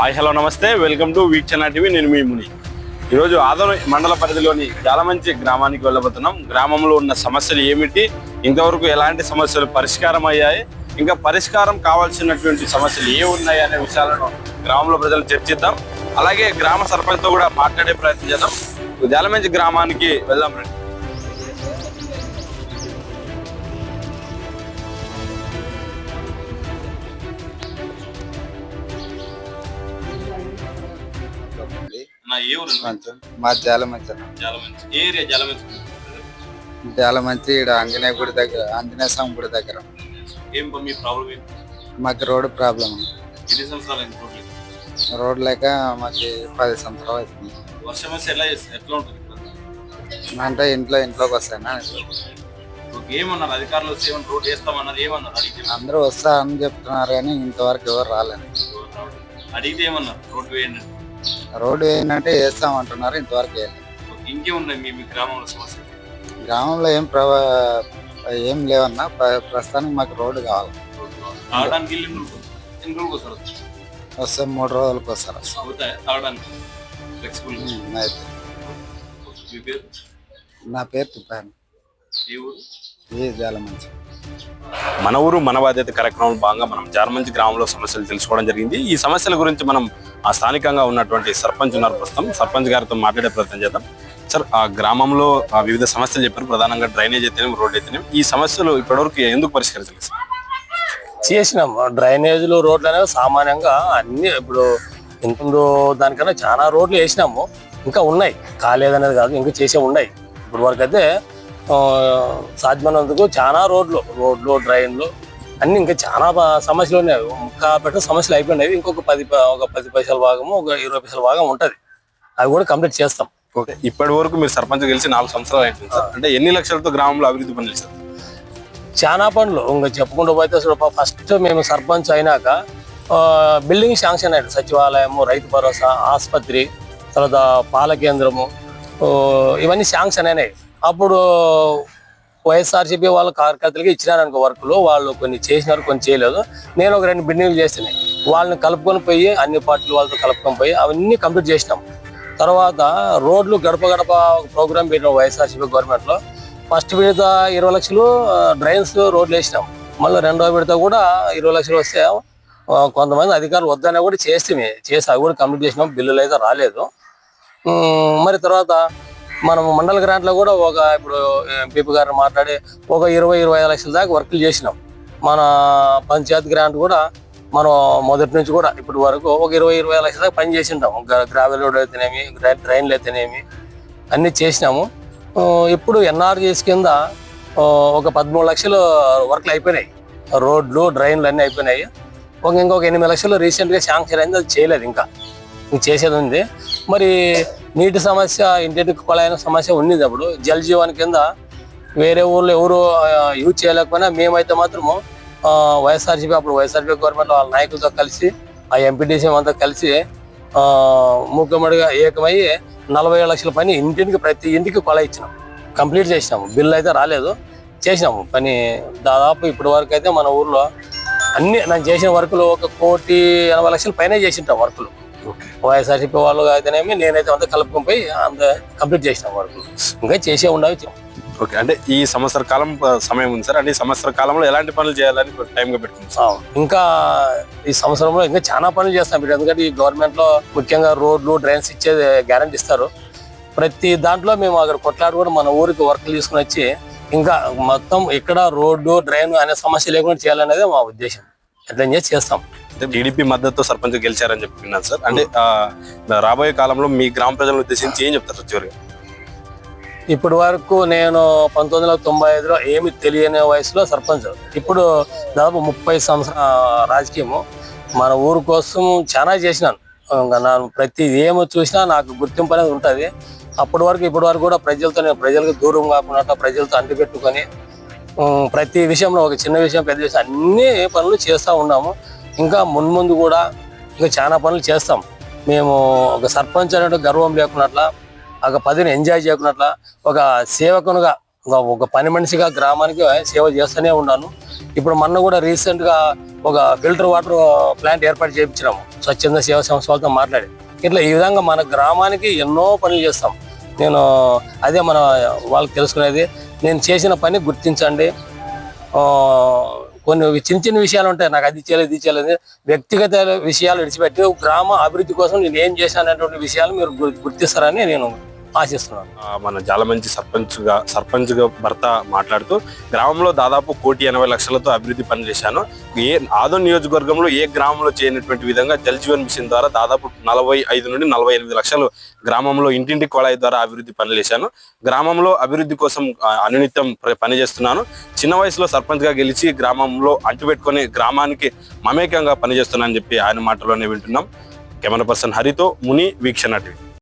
Hi hello నమస్తే, welcome to వీక్షణ TV. నేను మీ ముని. ఈరోజు ఆదోని మండల పరిధిలోని జాలమంచి గ్రామానికి వెళ్ళబోతున్నాం. గ్రామంలో ఉన్న సమస్యలు ఏమిటి, ఇంతవరకు ఎలాంటి సమస్యలు పరిష్కారం అయ్యాయి, ఇంకా పరిష్కారం కావాల్సినటువంటి సమస్యలు ఏ ఉన్నాయి అనే విషయాలను గ్రామంలో ప్రజలు చర్చిద్దాం. అలాగే గ్రామ సర్పంచ్తో కూడా మాట్లాడే ప్రయత్నం చేద్దాం. జాలమంచి గ్రామానికి వెళ్దాం రండి. మా జాలమంచి ఇక్కడ ఆంజనేయ గుడి దగ్గర, ఆంజనేయ స్వామి గుడి దగ్గర మాకు రోడ్డు ప్రాబ్లం. రోడ్ లేక మాకు 10 సంవత్సరాలు అవుతుంది. అంటే ఇంట్లోకి వస్తాయన్నా అందరూ వస్తారని చెప్తున్నారు కానీ ఇంతవరకు ఎవరు రాలేదు. రోడ్డు ఏంటంటే వేస్తామంటున్నారు, ఇంతవరకు గ్రామంలో ఏం లేవన్నా. ప్రస్తుతానికి మాకు రోడ్డు కావాలి. వస్తే 3 రోజులకు వస్తారు. అయితే నా పేరు తిప్పాను, జాలమంచి. మన ఊరు మన బాధ్యత కార్యక్రమం భాగంగా మనం జాలమంచి గ్రామంలో సమస్యలు తెలుసుకోవడం జరిగింది. ఈ సమస్యల గురించి మనం ఆ స్థానికంగా ఉన్నటువంటి సర్పంచ్ ఉన్నారు, ప్రస్తుతం సర్పంచ్ గారితో మాట్లాడే ప్రయత్నం చేద్దాం. సార్, ఆ గ్రామంలో వివిధ సమస్యలు చెప్పారు, ప్రధానంగా డ్రైనేజ్ అయితేనేమి, రోడ్ అయితేనేమి. ఈ సమస్యలు ఇప్పటివరకు ఎందుకు పరిష్కరించలేదు సార్? చేసినాము. డ్రైనేజీలు, రోడ్లు అనేవి సామాన్యంగా అన్ని ఇప్పుడు ఇంతకు దానికన్నా చాలా రోడ్లు వేసినాము, ఇంకా ఉన్నాయి, కాలేదనేది కాదు, ఇంకా చేసే ఉన్నాయి. ఇప్పుడు వరకు అయితే సాధ్యమైనందుకు చాలా రోడ్లు డ్రైన్లు అన్ని ఇంకా చాలా సమస్యలు ఉన్నాయి. ఇంకా పెట్ట సమస్యలు అయిపోయినాయి. ఇంకొక 10 పైసల భాగము, ఒక 20 పైసల భాగం ఉంటుంది. అవి కూడా కంప్లీట్ చేస్తాం. ఓకే, ఇప్పటి వరకు మీరు సర్పంచ్ గెలిచి 4 సంవత్సరాలు అయిపోయింది సార్. అంటే ఎన్ని లక్షలతో గ్రామంలో అభివృద్ధి పనులు చేశారు? చాలా పనులు ఇంకా చెప్పుకుంటూ పోతే ఫస్ట్ మేము సర్పంచ్ అయినాక బిల్డింగ్ శాంక్షన్ అయ్యాడు. సచివాలయము, రైతు భరోసా, ఆసుపత్రి, తర్వాత పాల కేంద్రము, ఇవన్నీ శాంక్షన్ అయినాయి. అప్పుడు వైఎస్ఆర్సీపీ వాళ్ళ కార్యకర్తలకి ఇచ్చినారనుకో వర్కులు. వాళ్ళు కొన్ని చేసినారు, కొన్ని చేయలేదు. నేను ఒక 2 బిల్డింగ్లు చేస్తున్నాయి. వాళ్ళని కలుపుకొని పోయి, అన్ని పార్టీలు వాళ్ళతో కలుపుకొని పోయి అవన్నీ కంప్లీట్ చేసినాం. తర్వాత రోడ్లు గడప గడప ప్రోగ్రామ్ పెట్టినాం వైఎస్ఆర్సీపీ గవర్నమెంట్లో. ఫస్ట్ విడత 20 లక్షలు డ్రైన్స్ రోడ్లు వేసినాం. మళ్ళీ రెండో విడత కూడా 20 లక్షలు వస్తే కొంతమంది అధికారులు వద్దనే కూడా చేసి అవి కూడా కంప్లీట్ చేసినాం. బిల్లులు అయితే రాలేదు. మరి తర్వాత మనం మండల గ్రాంట్లో కూడా ఇప్పుడు ఎంపీపీ గారిని మాట్లాడి ఒక 20-25 లక్షల దాకా వర్కులు చేసినాం. మన పంచాయత్ గ్రాంట్ కూడా మనం మొదటి నుంచి కూడా ఇప్పటి వరకు ఒక 20-25 లక్షల దాకా పని చేసింటాము. గ్రావెల్ రోడ్ అయితేనేమి, డ్రైన్లు అయితేనేమి అన్నీ చేసినాము. ఇప్పుడు ఎన్ఆర్జీఎస్ కింద ఒక 13 లక్షలు వర్క్లు అయిపోయినాయి. రోడ్లు, డ్రైన్లు అన్నీ అయిపోయినాయి. ఇంకొక 8 లక్షలు రీసెంట్గా శాంక్షన్ అయింది, అది చేయలేదు. ఇంకా చేసేది ఉంది. మరి నీటి సమస్య, ఇంటింటికి కొలాయిన సమస్య ఉన్నది. అప్పుడు జల్ జీవన్ కింద వేరే ఊర్లో ఎవరు యూజ్ చేయలేకపోయినా మేమైతే మాత్రము వైఎస్ఆర్సీపీ గవర్నమెంట్ వాళ్ళ నాయకులతో కలిసి, ఆ ఎంపీటీసీ అంతా కలిసి మూకమ్మడిగా ఏకమయ్యి 47 లక్షల పని ఇంటింటికి, ప్రతి ఇంటికి కొలాయి ఇచ్చినాం. కంప్లీట్ చేసినాము. బిల్లు అయితే రాలేదు, చేసినాము పని. దాదాపు ఇప్పటి వరకు అయితే మన ఊర్లో అన్ని నేను చేసిన వర్కులు 1,80 లక్షల పైన చేసింటాం వర్కులు. వైఎస్ఆర్సీపీ వాళ్ళు అయితేనేమి, నేనైతే అంతా కలుపుకొని పోయి అంత కంప్లీట్ చేసిన వర్కులు. ఇంకా చేసే ఉండవి. ఓకే, అంటే ఈ సంవత్సర కాలం సమయం ఉంది సార్. అంటే ఈ సంవత్సర కాలంలో ఎలాంటి పనులు చేయాలని టైంగా పెట్టుకుంటాం? ఇంకా ఈ సంవత్సరంలో ఇంకా చాలా పనులు చేస్తాం. ఎందుకంటే ఈ గవర్నమెంట్లో ముఖ్యంగా రోడ్లు, డ్రైన్స్ ఇచ్చేది గ్యారంటీ ఇస్తారు. ప్రతి దాంట్లో మేము అక్కడ కొట్లాడి కూడా మన ఊరికి వర్కులు తీసుకుని వచ్చి ఇంకా మొత్తం ఇక్కడ రోడ్డు, డ్రైన్ అనే సమస్య లేకుండా చేయాలనేది మా ఉద్దేశం. ఎట్లా చేస్తాం. అంటే టీడీపీ మద్దతు సర్పంచ్ గెలిచారని చెప్తున్నాను సార్. అంటే రాబోయే కాలంలో మీ గ్రామ ప్రజలను ఉద్దేశించి ఏం చెప్తారు చివరిగా? ఇప్పటి వరకు నేను 1995లో ఏమి తెలియని వయసులో సర్పంచ్. ఇప్పుడు దాదాపు 30 సంవత్సరాల రాజకీయము. మన ఊరు కోసం చాలా చేసినాను. నేను ప్రతి ఏమో చూసినా నాకు గుర్తింపు అనేది ఉంటుంది. ఇప్పటి వరకు కూడా నేను ప్రజలకు దూరం కాకుండా ప్రజలతో అంటిపెట్టుకొని ప్రతి విషయంలో, ఒక చిన్న విషయం, పెద్ద విషయం, అన్ని పనులు చేస్తూ ఉన్నాము. ఇంకా మున్ముందు కూడా ఇంకా చాలా పనులు చేస్తాం. మేము ఒక సర్పంచ్ అనే గర్వం లేకున్నట్ల, ఒక పదిని ఎంజాయ్ చేయకున్నట్ల, ఒక సేవకునిగా ఒక పని మనిషిగా గ్రామానికి సేవ చేస్తూనే ఉన్నాను. ఇప్పుడు మొన్న కూడా రీసెంట్గా ఒక ఫిల్టర్ వాటర్ ప్లాంట్ ఏర్పాటు చేయించినాము స్వచ్ఛంద సేవా సంస్థ వాళ్ళతో మాట్లాడి. ఇట్లా ఈ విధంగా మన గ్రామానికి ఎన్నో పనులు చేస్తాం. నేను అదే మన వాళ్ళకి తెలుసుకునేది, నేను చేసిన పని గుర్తించండి. కొన్ని చిన్న చిన్న విషయాలు ఉంటాయి, నాకు అది చేయలేదు ఇది చేయలేదు, వ్యక్తిగత విషయాలు విడిచిపెట్టి గ్రామ అభివృద్ధి కోసం నేను ఏం చేశాను అనేటువంటి విషయాలు మీరు గుర్తిస్తారని నేను ఆశిస్తున్నాను. మన జాలమంచి సర్పంచ్గా భర్త మాట్లాడుతూ, గ్రామంలో దాదాపు 1,80,00,000తో అభివృద్ధి పనులు చేశాను. ఆదోని నియోజకవర్గంలో ఏ గ్రామంలో చేయనటువంటి విధంగా జల్ జీవన్ మిషన్ ద్వారా దాదాపు 45 నుండి 48 లక్షలు గ్రామంలో ఇంటింటి కొళాయి ద్వారా అభివృద్ధి పనులు చేశాను. గ్రామంలో అభివృద్ధి కోసం అనునిత్యం పనిచేస్తున్నాను. చిన్న వయసులో సర్పంచ్గా గెలిచి గ్రామంలో అంటుపెట్టుకొని గ్రామానికి మమేకంగా పనిచేస్తున్నానని చెప్పి ఆయన మాటలోనే వింటున్నాం. కెమెరా పర్సన్ హరితో ముని, వీక్షణ టీవీ.